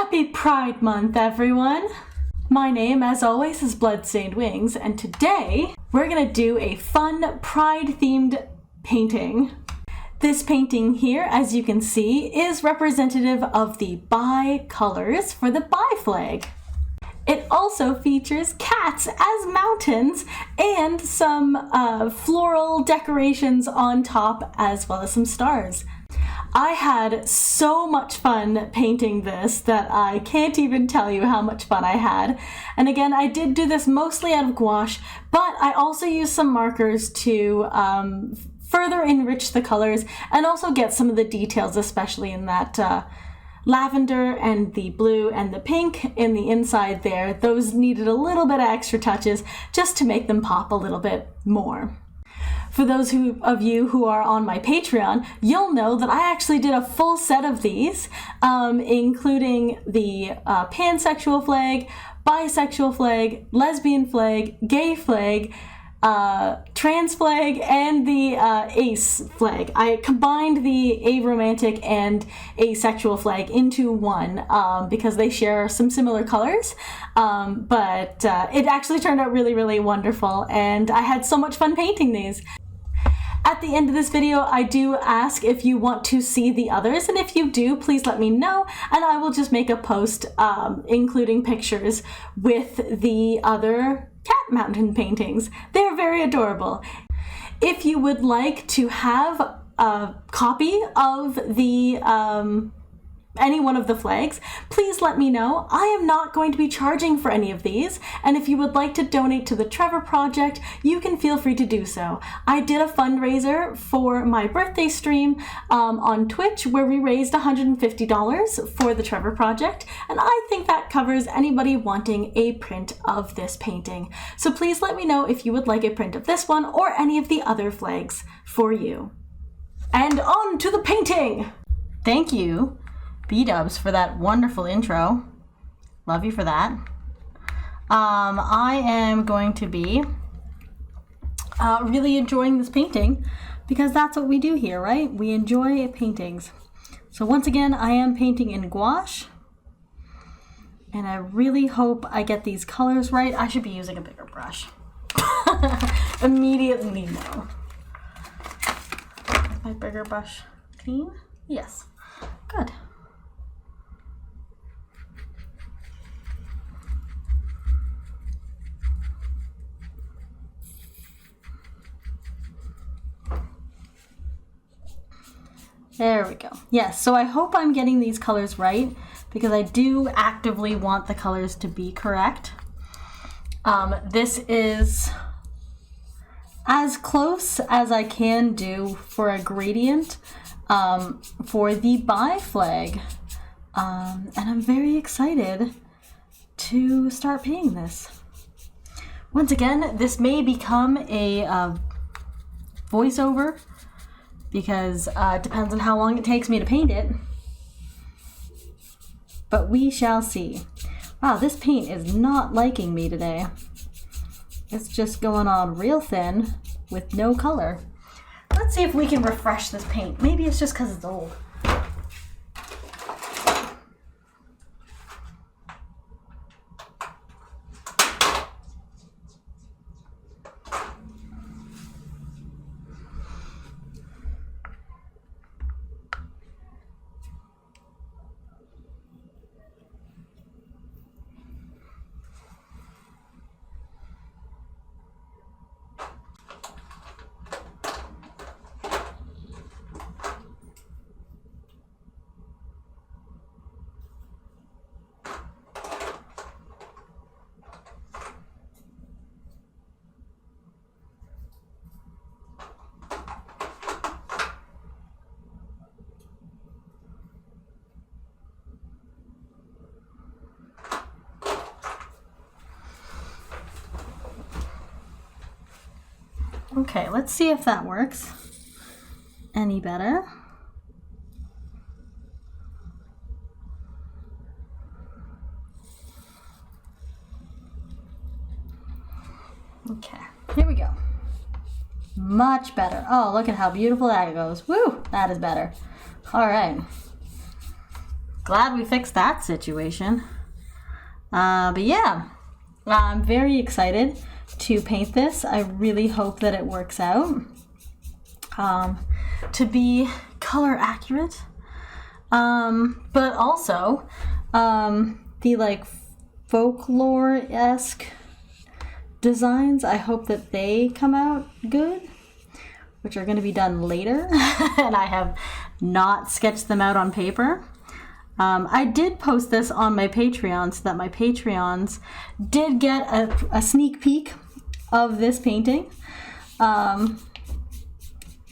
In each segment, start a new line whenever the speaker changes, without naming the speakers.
Happy Pride Month, everyone! My name, as always, is Bloodstained Wings, and today we're gonna do a fun Pride-themed painting. This painting here, as you can see, is representative of the bi colors for the bi flag. It also features cats as mountains and some floral decorations on top, as well as some stars. I had so much fun painting this that I can't even tell you how much fun I had. And again, I did do this mostly out of gouache, but I also used some markers to further enrich the colors and also get some of the details, especially in that lavender and the blue and the pink in the inside there. Those needed a little bit of extra touches just to make them pop a little bit more. For those of you who are on my Patreon, you'll know that I actually did a full set of these, including the pansexual flag, bisexual flag, lesbian flag, gay flag, trans flag, and the ace flag. I combined the aromantic and asexual flag into one because they share some similar colors, but it actually turned out really, really wonderful, and I had so much fun painting these. At the end of this video, I do ask if you want to see the others, and if you do, please let me know, and I will just make a post including pictures with the other cat mountain paintings. They're very adorable. If you would like to have a copy of the any one of the flags, please let me know. I am not going to be charging for any of these, and if you would like to donate to the Trevor Project, you can feel free to do so. I did a fundraiser for my birthday stream on Twitch where we raised $150 for the Trevor Project, and I think that covers anybody wanting a print of this painting. So please let me know if you would like a print of this one or any of the other flags for you. And on to the painting! Thank you, B-dubs, for that wonderful intro. Love you for that. I am going to be really enjoying this painting because that's what we do here, right? We enjoy paintings. So once again, I am painting in gouache, and I really hope I get these colors right. I should be using a bigger brush. Immediately know. Is my bigger brush clean? Yes. Good. There we go. Yes, so I hope I'm getting these colors right because I do actively want the colors to be correct. This is as close as I can do for a gradient for the bi flag. And I'm very excited to start painting this. Once again, this may become a voiceover, because it depends on how long it takes me to paint it. But we shall see. Wow, this paint is not liking me today. It's just going on real thin with no color. Let's see if we can refresh this paint. Maybe it's just because it's old. Okay, let's see if that works any better. Okay, here we go. Much better. Oh, look at how beautiful that goes. Woo, that is better. All right. glad we fixed that situation. But yeah, I'm very excited to paint this. I really hope that it works out to be color accurate. But also, the like folklore-esque designs, I hope that they come out good, which are going to be done later. And I have not sketched them out on paper. I did post this on my Patreon so that my Patreons did get a sneak peek of this painting.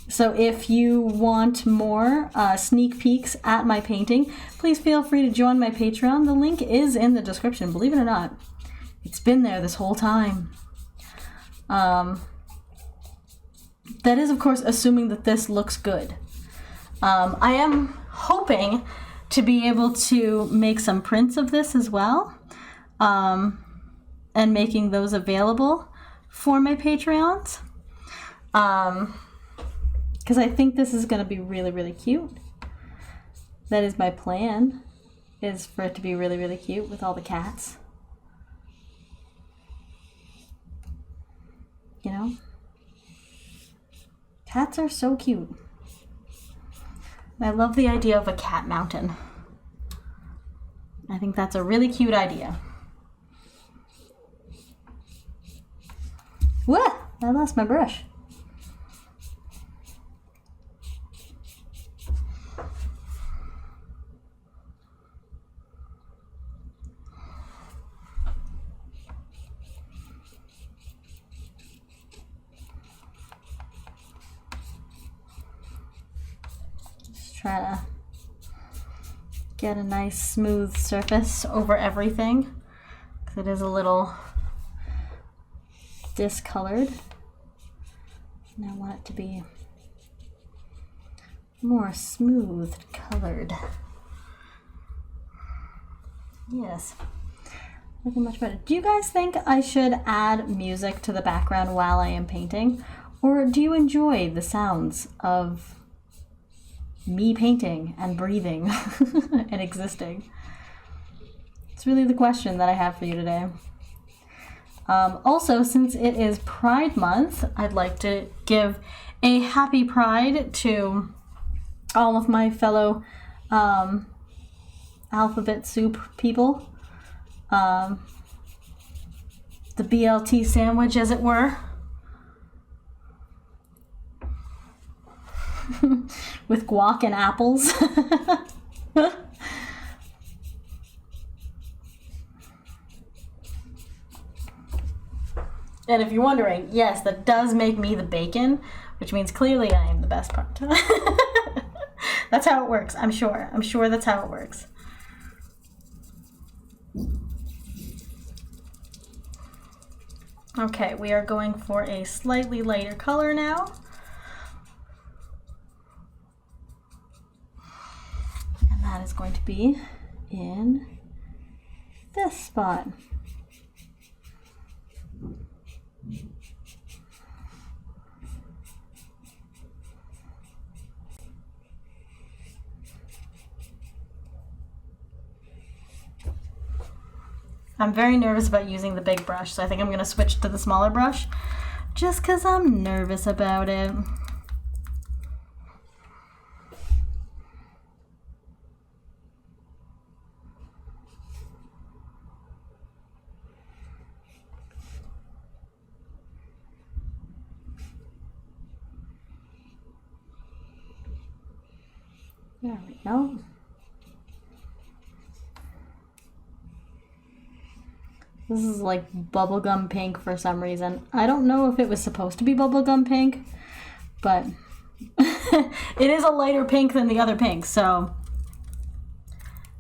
So if you want more sneak peeks at my painting, please feel free to join my Patreon. The link is in the description, believe it or not. It's been there this whole time. That is, of course, assuming that this looks good. I am hoping to be able to make some prints of this as well, and making those available for my Patreons. Because I think this is going to be really, really cute. That is my plan, is for it to be really, really cute with all the cats. You know? Cats are so cute. I love the idea of a cat mountain. I think that's a really cute idea. What? I lost my brush. Try to get a nice smooth surface over everything, because it is a little discolored, and I want it to be more smooth colored. Yes, looking much better. Do you guys think I should add music to the background while I am painting, or do you enjoy the sounds of me painting and breathing and existing? It's really the question that I have for you today. Also, since it is Pride Month, I'd like to give a happy Pride to all of my fellow alphabet soup people. The BLT sandwich, as it were. With guac and apples. And if you're wondering, yes, that does make me the bacon, which means clearly I am the best part. That's how it works, I'm sure. I'm sure that's how it works. Okay, we are going for a slightly lighter color now. That is going to be in this spot. I'm very nervous about using the big brush, so I think I'm going to switch to the smaller brush just because I'm nervous about it. There we go. This is like bubblegum pink for some reason. I don't know if it was supposed to be bubblegum pink, but it is a lighter pink than the other pink, so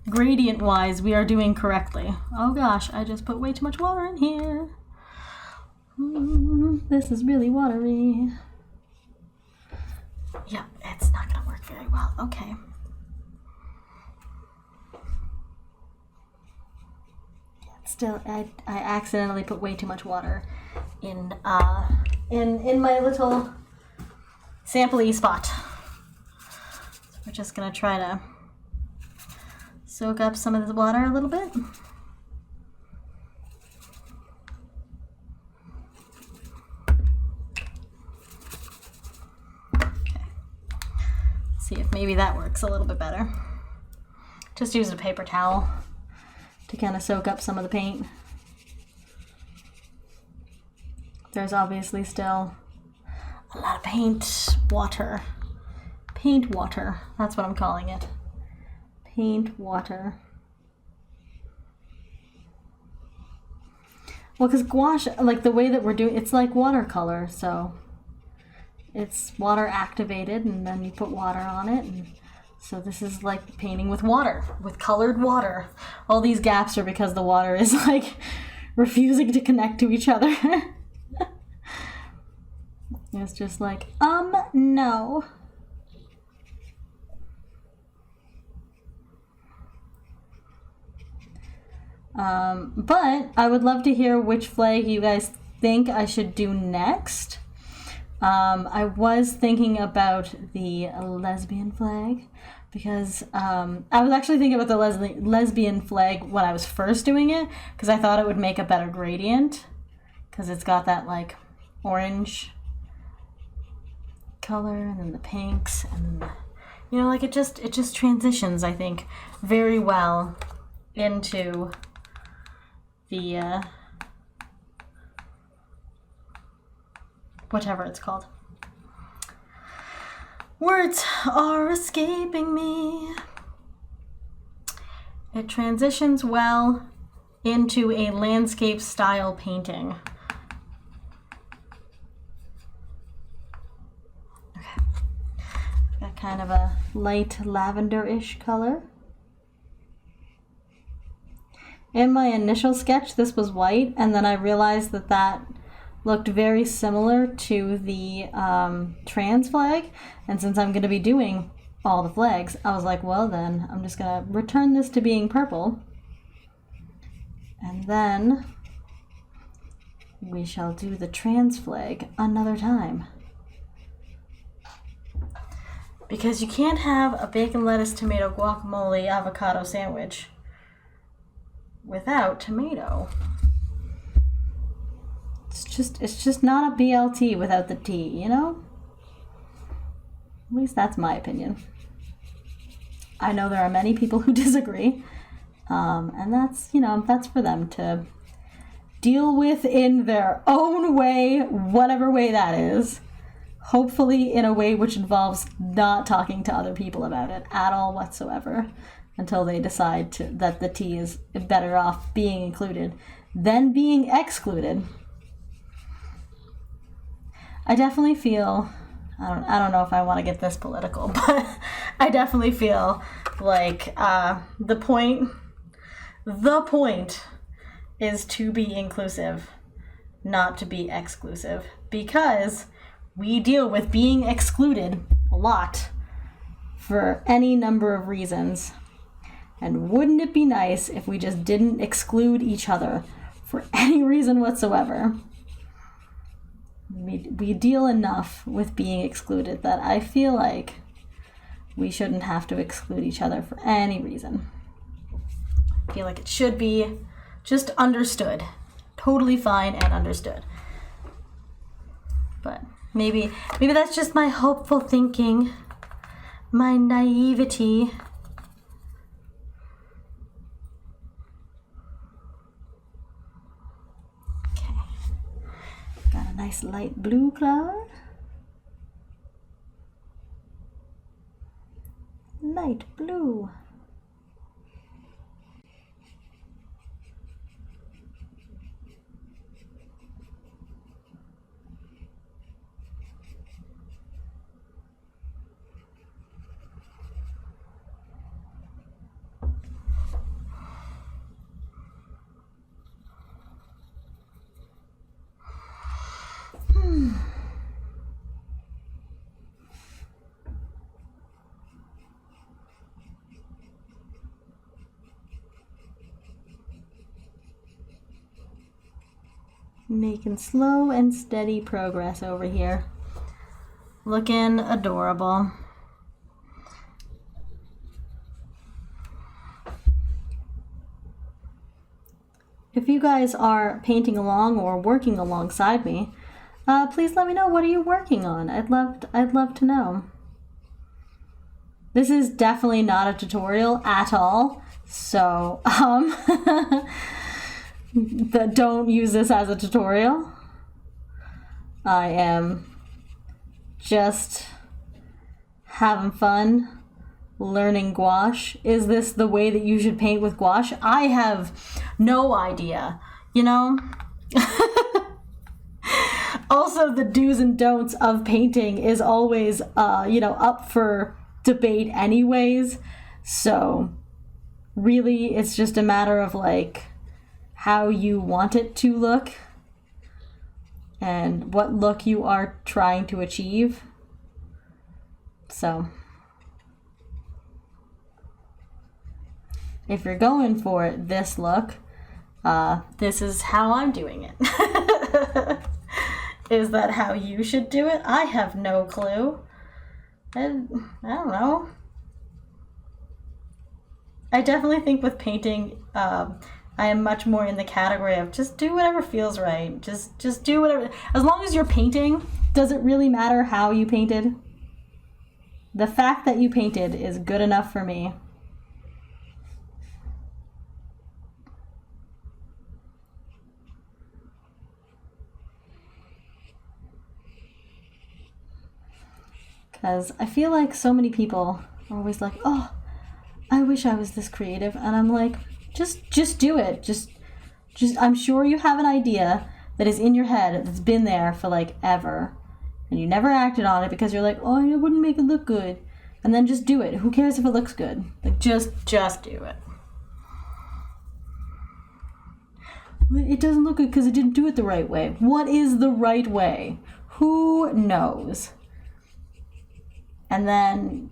gradient-wise, we are doing correctly. Oh gosh, I just put way too much water in here. This is really watery. Yeah, it's not gonna work very well. Okay. Still, I accidentally put way too much water in my little sample-y spot. So we're just gonna try to soak up some of the water a little bit. Okay. See if maybe that works a little bit better. Just use a paper towel to kind of soak up some of the paint. There's obviously still a lot of paint water. Paint water, that's what I'm calling it. Paint water. Well, because gouache, like the way that we're doing, it's like watercolor, so it's water activated and then you put water on it. And so this is like painting with water, with colored water. All these gaps are because the water is like refusing to connect to each other. It's just like, no. But I would love to hear which flag you guys think I should do next. I was thinking about the lesbian flag because I was actually thinking about the lesbian flag when I was first doing it because I thought it would make a better gradient because it's got that like orange color and then the pinks and you know, like it just transitions, I think, very well into the whatever it's called. Words are escaping me. It transitions well into a landscape style painting. Okay. Got kind of a light lavender-ish color. In my initial sketch, this was white, and then I realized that that looked very similar to the trans flag, and since I'm going to be doing all the flags, I was like, well then, I'm just going to return this to being purple, and then we shall do the trans flag another time. Because you can't have a bacon, lettuce, tomato, guacamole, avocado sandwich without tomato. It's just not a BLT without the T, you know? At least that's my opinion. I know there are many people who disagree, and that's, you know, that's for them to deal with in their own way, whatever way that is. Hopefully in a way which involves not talking to other people about it at all whatsoever, until they decide that the T is better off being included than being excluded. I definitely feel, I don't know if I want to get this political, but I definitely feel like the point is to be inclusive, not to be exclusive, because we deal with being excluded a lot for any number of reasons. And wouldn't it be nice if we just didn't exclude each other for any reason whatsoever? We deal enough with being excluded that I feel like we shouldn't have to exclude each other for any reason. I feel like it should be just understood. Totally fine and understood. But maybe that's just my hopeful thinking, my naivety. Nice light blue color. Light blue. Making slow and steady progress over here. Looking adorable. if you guys are painting along or working alongside me, please let me know, what are you working on? I'd love to know. This is definitely not a tutorial at all, so don't use this as a tutorial. I am just having fun learning gouache. Is this the way that you should paint with gouache? I have no idea, you know? Also, the do's and don'ts of painting is always, up for debate anyways. So really, it's just a matter of like how you want it to look and what look you are trying to achieve. So if you're going for this look, this is how I'm doing it. Is that how you should do it? I have no clue. I don't know. I definitely think with painting, I am much more in the category of just do whatever feels right. Just do whatever. As long as you're painting, does it really matter how you painted? The fact that you painted is good enough for me. Because I feel like so many people are always like, oh, I wish I was this creative. And I'm like, just do it. Just I'm sure you have an idea that is in your head that's been there for like ever. And you never acted on it because you're like, oh, it wouldn't make it look good. And then just do it. Who cares if it looks good? Like, just do it. It doesn't look good because it didn't do it the right way. What is the right way? Who knows? And then,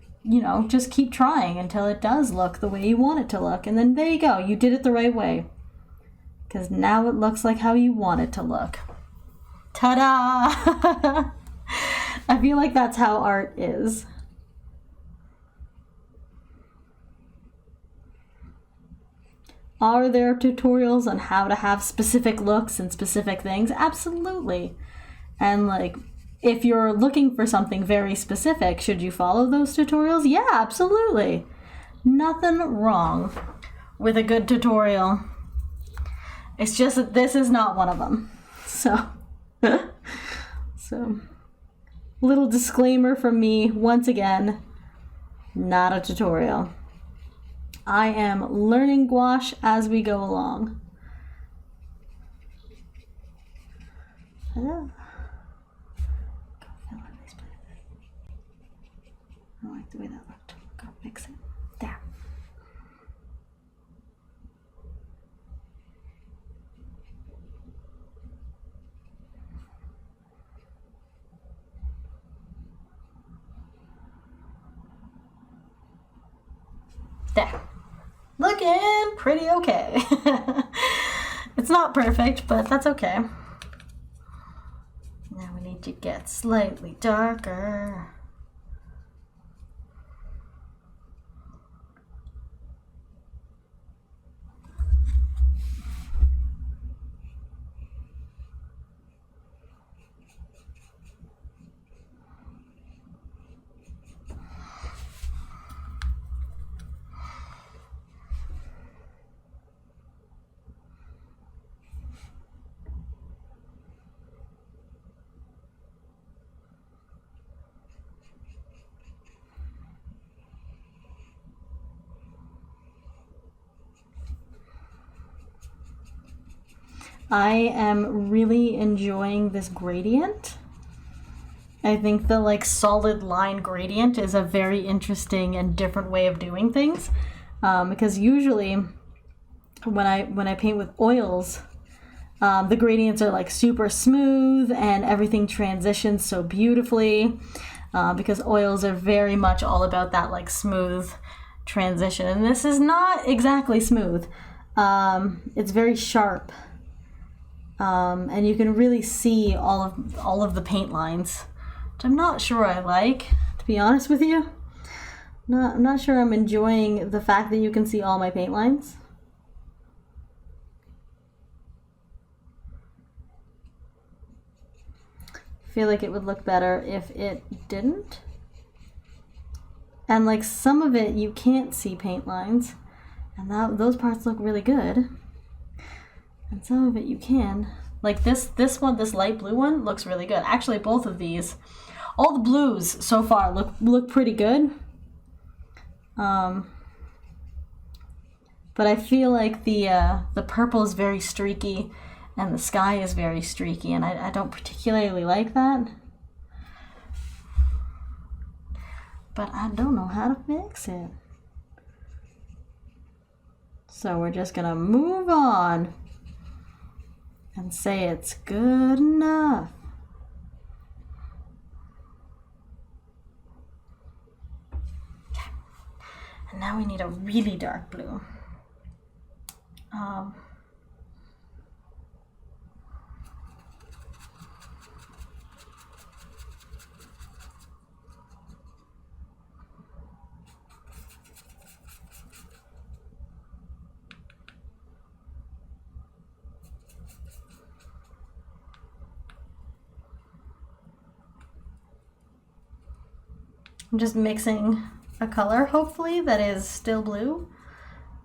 just keep trying until it does look the way you want it to look. And then there you go. You did it the right way. Because now it looks like how you want it to look. Ta-da! I feel like that's how art is. Are there tutorials on how to have specific looks and specific things? Absolutely. And like, if you're looking for something very specific, should you follow those tutorials? Yeah, absolutely. Nothing wrong with a good tutorial. It's just that this is not one of them. So, little disclaimer from me, once again, not a tutorial. I am learning gouache as we go along. Hello. I like the way that looked. Go fix it. There. There. Looking pretty okay. It's not perfect, but that's okay. Now we need to get slightly darker. I am really enjoying this gradient. I think the like solid line gradient is a very interesting and different way of doing things, because usually when I paint with oils, the gradients are like super smooth and everything transitions so beautifully, because oils are very much all about that like smooth transition, and this is not exactly smooth. It's very sharp. And you can really see all of the paint lines, which I'm not sure I like, to be honest with you. I'm not sure I'm enjoying the fact that you can see all my paint lines. feel like it would look better if it didn't. And like some of it you can't see paint lines, and those parts look really good. And some of it you can. Like this one, this light blue one looks really good. Actually, both of these, all the blues so far look pretty good. But I feel like the purple is very streaky and the sky is very streaky, and I don't particularly like that. But I don't know how to fix it. So we're just gonna move on and say it's good enough. Okay. And now we need a really dark blue. I'm just mixing a color, hopefully, that is still blue,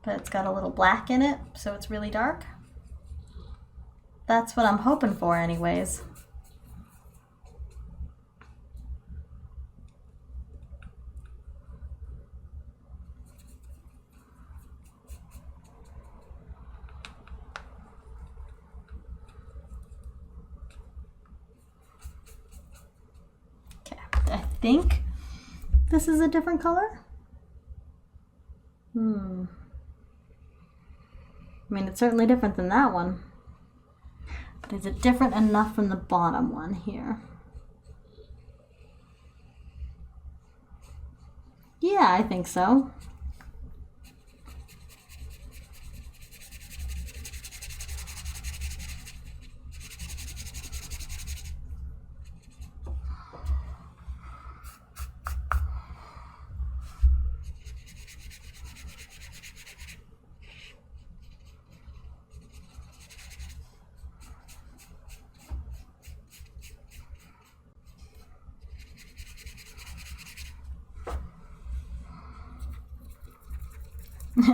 but it's got a little black in it, so it's really dark. That's what I'm hoping for anyways. Okay, I think this is a different color. I mean, it's certainly different than that one. But is it different enough from the bottom one here? Yeah, I think so.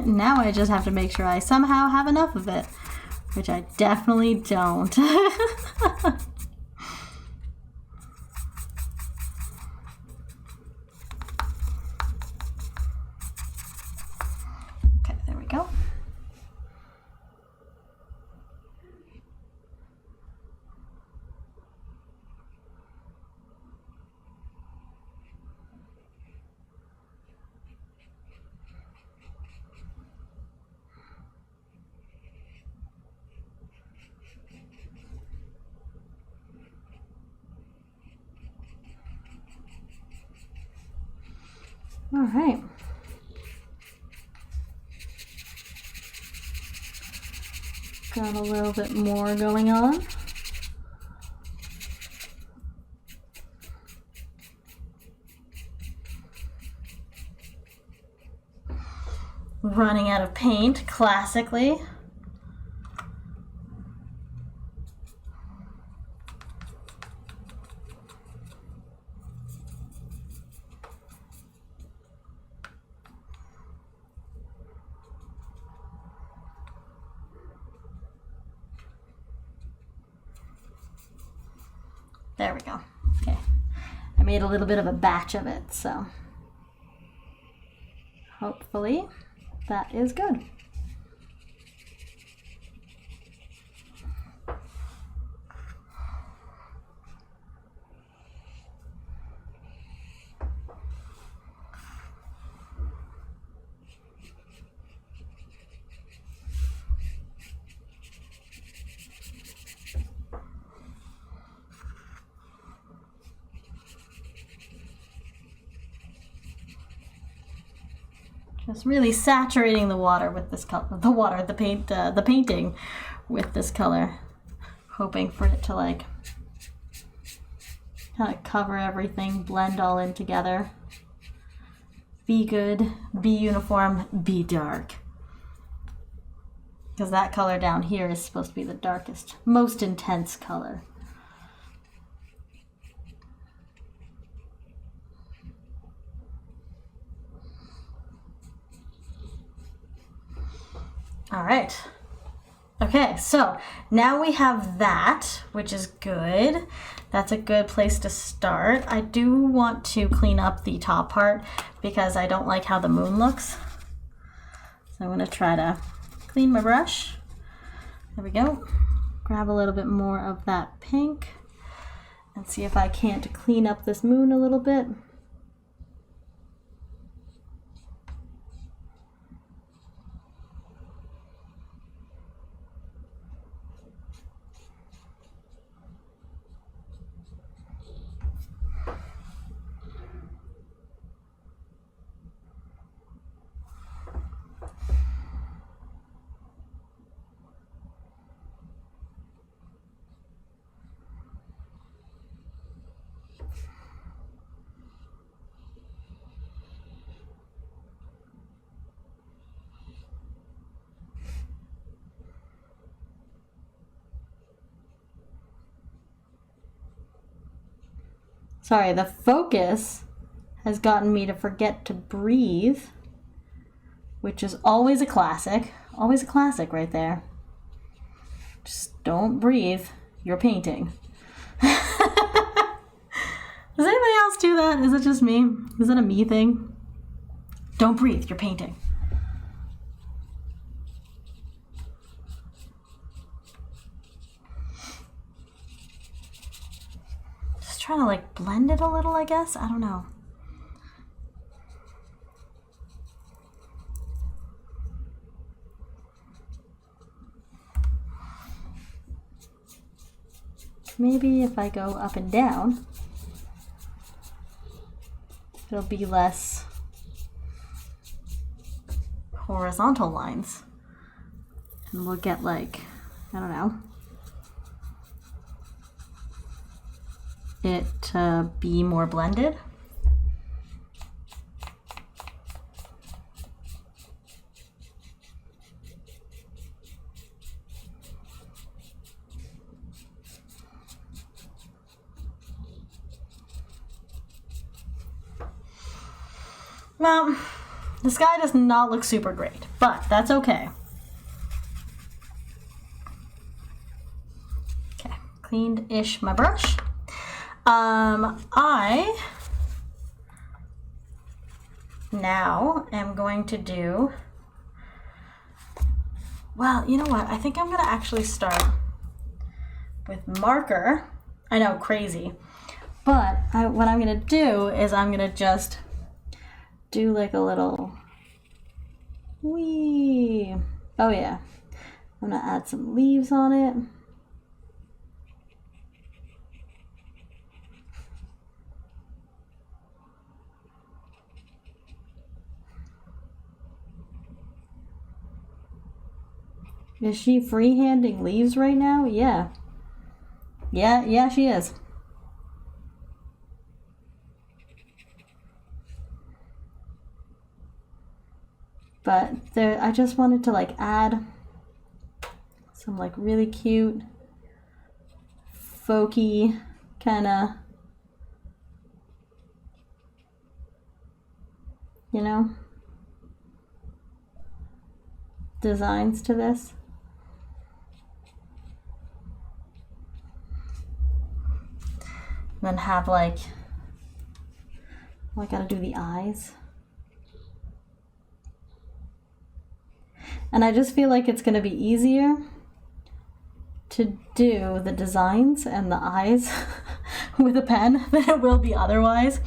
Now I just have to make sure I somehow have enough of it, which I definitely don't. Okay, there we go. All right. Got a little bit more going on. Running out of paint, classically. There we go. Okay. I made a little bit of a batch of it, so hopefully that is good. Just really saturating the water with this color, the painting with this color, hoping for it to like kind of cover everything, blend all in together. Be good, be uniform, be dark. Because that color down here is supposed to be the darkest, most intense color. All right. Okay, so now we have that, which is good. That's a good place to start. I do want to clean up the top part because I don't like how the moon looks. So I'm going to try to clean my brush. There we go. Grab a little bit more of that pink and see if I can't clean up this moon a little bit. Sorry, the focus has gotten me to forget to breathe, which is always a classic. Always a classic right there. Just don't breathe. You're painting. Does anybody else do that? Is it just me? Is it a me thing? Don't breathe. You're painting. Trying to like blend it a little, I guess. I don't know. Maybe if I go up and down, it'll be less horizontal lines. And we'll get like, I don't know, it to be more blended. Well, the sky does not look super great, but that's okay. Okay, cleaned-ish my brush. I now am going to do, well, you know what? I think I'm going to actually start with marker. I know, crazy. But what I'm going to do is I'm going to just do like a little wee. Oh yeah. I'm going to add some leaves on it. Is she freehanding leaves right now? Yeah. Yeah, she is. But there, I just wanted to like add some like really cute, folky kind of, you know, designs to this. And then have like, well, I gotta do the eyes. And I just feel like it's gonna be easier to do the designs and the eyes with a pen than it will be otherwise.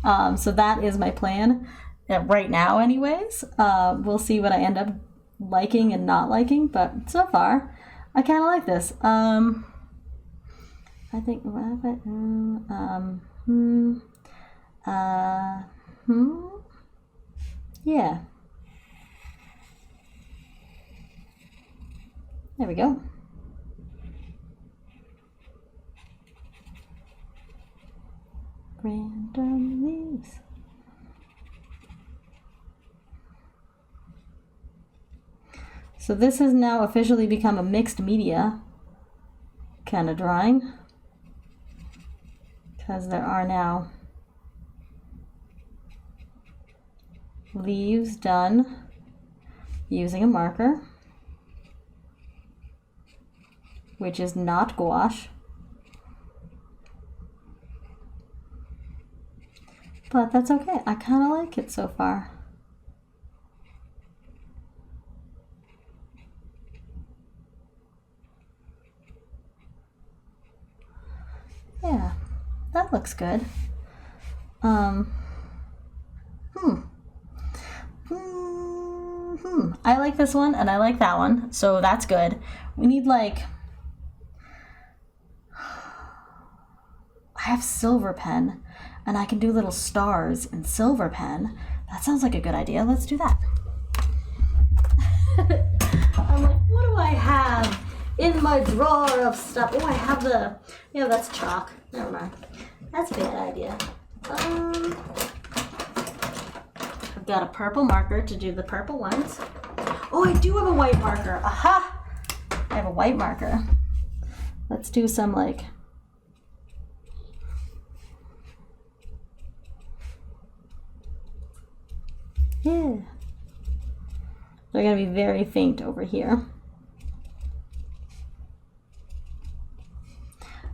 So that is my plan right now anyways. We'll see what I end up liking and not liking, but so far I kind of like this. I think yeah. There we go. Random leaves. So this has now officially become a mixed media kind of drawing, because there are now leaves done using a marker. which is not gouache. But that's okay. I kind of like it so far. Yeah, that looks good. I like this one and I like that one, so that's good. We need like, I have silver pen and I can do little stars in silver pen. That sounds like a good idea. Let's do that. I'm like, what do I have in my drawer of stuff? Oh, I have the, yeah, that's chalk. Never mind. That's a bad idea. I've got a purple marker to do the purple ones. Oh, I do have a white marker. Aha! I have a white marker. Let's do some like, yeah. They're gonna be very faint over here.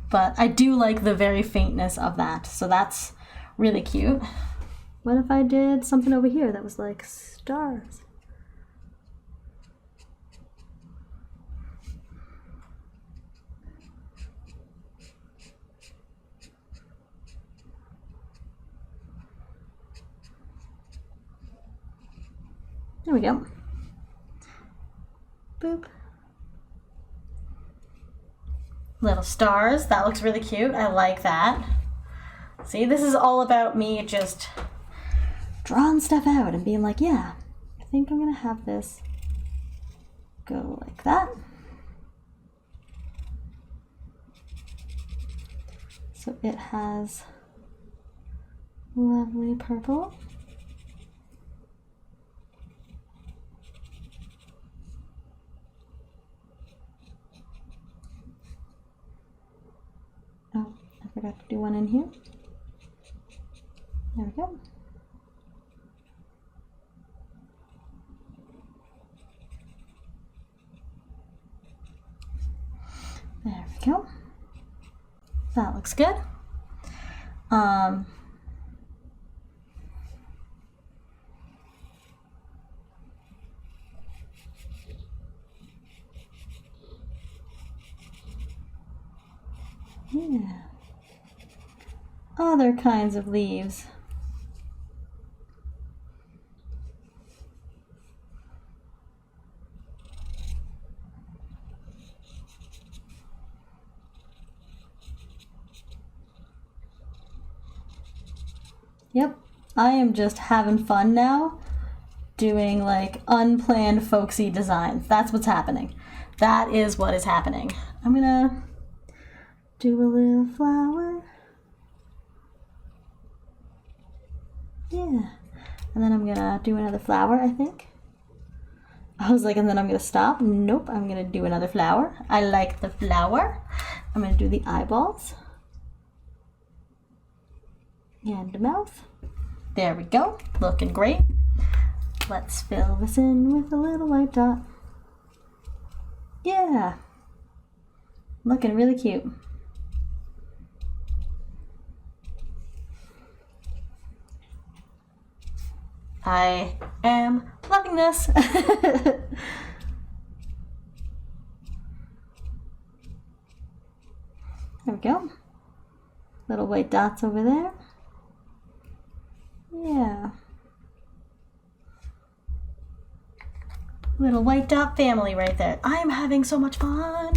But I do like the very faintness of that, so that's really cute. What if I did something over here that was like stars? There we go. Boop. Little stars. That looks really cute. I like that. See, this is all about me just drawing stuff out and being like, yeah, I think I'm gonna have this go like that. So it has lovely purple. Oh, I forgot to do one in here. There we go. There we go. That looks good. Yeah. Other kinds of leaves. Yep, I am just having fun now doing like unplanned folksy designs. That's what's happening. That is what is happening. I'm gonna do a little flower. Yeah, and then I'm gonna do another flower, I think. I was like, and then I'm gonna stop. Nope, I'm gonna do another flower. I like the flower. I'm gonna do the eyeballs. And the mouth. There we go, looking great. Let's fill this in with a little white dot. Yeah, looking really cute. I am loving this. There we go. Little white dots over there. Yeah. Little white dot family right there. I am having so much fun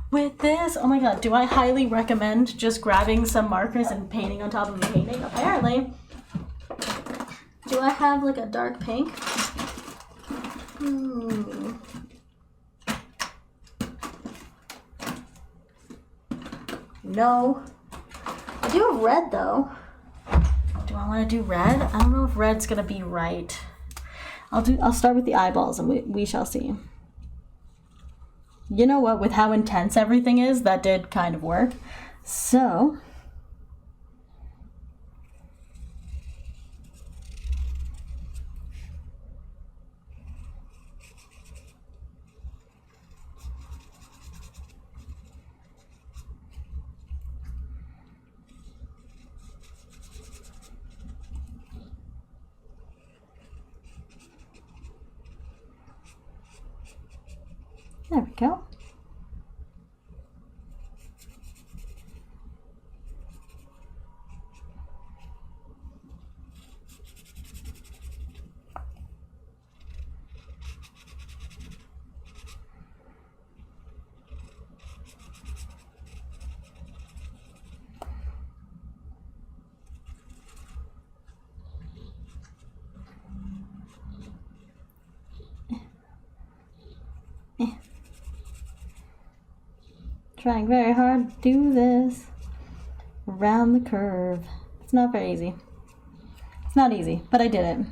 with this. Oh my god, do I highly recommend just grabbing some markers and painting on top of a painting? Apparently. Do I have like a dark pink? No. I do have red though. Do I want to do red? I don't know if red's gonna be right. I'll start with the eyeballs and we shall see. You know what, with how intense everything is, that did kind of work. So There we go. Trying very hard to do this around the curve. It's not very easy. It's not easy, but I did it.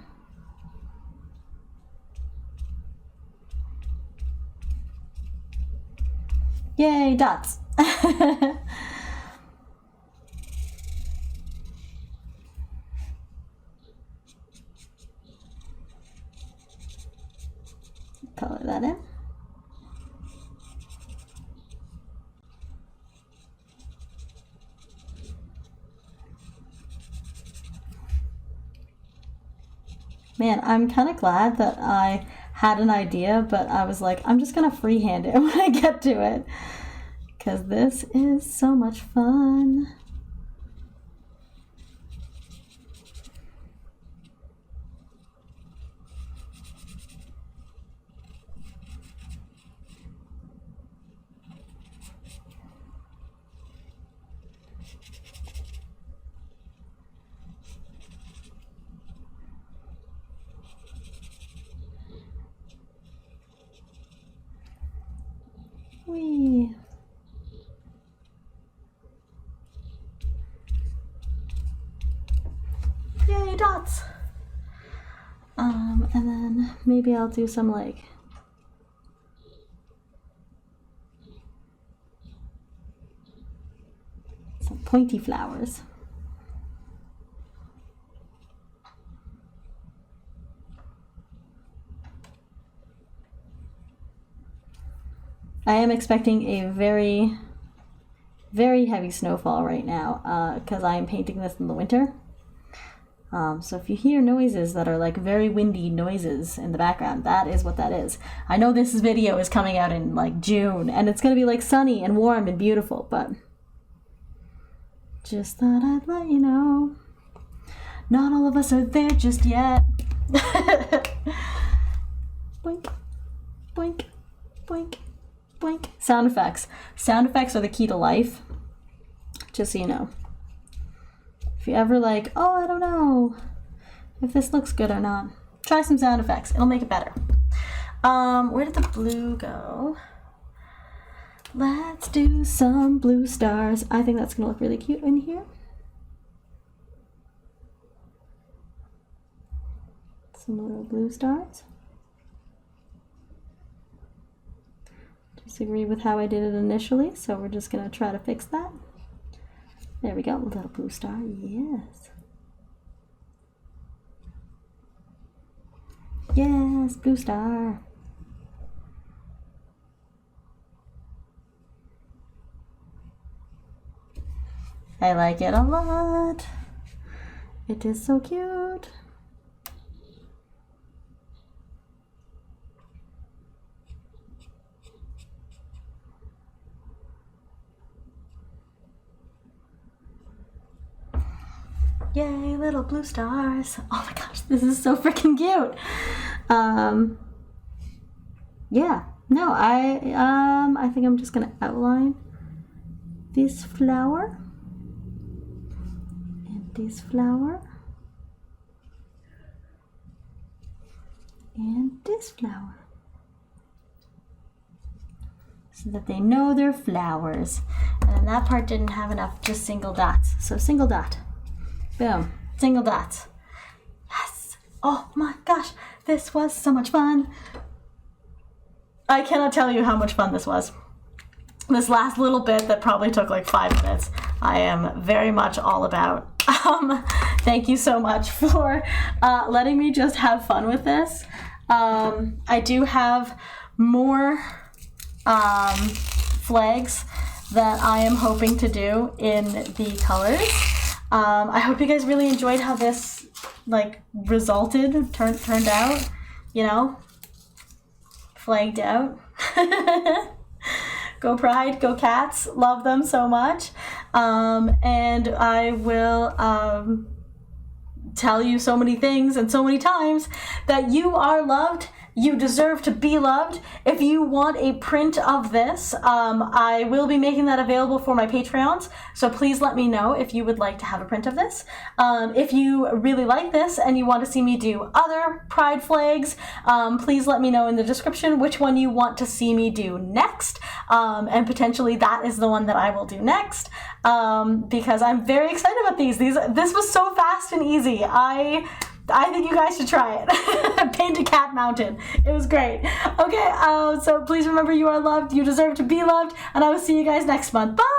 Yay, dots. Color that in. Man, I'm kind of glad that I had an idea, but I was like, I'm just gonna freehand it when I get to it, because this is so much fun. Whee. Yay, dots! And then maybe I'll do some like some pointy flowers. I am expecting a very, very heavy snowfall right now because I am painting this in the winter. So if you hear noises that are like very windy noises in the background, that is what that is. I know this video is coming out in like June and it's going to be like sunny and warm and beautiful, but just thought I'd let you know. Not all of us are there just yet. Boink, boink, boink. Blink. Sound effects. Sound effects are the key to life. Just so you know. If you ever like, oh, I don't know if this looks good or not, try some sound effects. It'll make it better. Where did the blue go? Let's do some blue stars. I think that's gonna look really cute in here. Some little blue stars. Disagree with how I did it initially, so we're just gonna try to fix that. There we go, a little blue star, yes. Yes, blue star. I like it a lot. It is so cute. Yay, little blue stars. Oh my gosh, this is so freaking cute. Yeah, no, I think I'm just gonna outline this flower and this flower and this flower so that they know they're flowers. And then that part didn't have enough, just single dots. So single dot. Boom. Single dots. Yes. Oh my gosh. This was so much fun. I cannot tell you how much fun this was. This last little bit that probably took like 5 minutes, I am very much all about. Thank you so much for letting me just have fun with this. I do have more flags that I am hoping to do in the colors. I hope you guys really enjoyed how this like turned out, you know, flagged out. Go Pride, go Cats, love them so much. And I will tell you so many things and so many times that you are loved. You deserve to be loved. If you want a print of this, I will be making that available for my Patreons, so please let me know if you would like to have a print of this. If you really like this and you want to see me do other Pride flags, please let me know in the description which one you want to see me do next, and potentially that is the one that I will do next, because I'm very excited about these. This was so fast and easy. I think you guys should try it. Paint a cat mountain. It was great. Okay, so please remember you are loved, you deserve to be loved, and I will see you guys next month. Bye!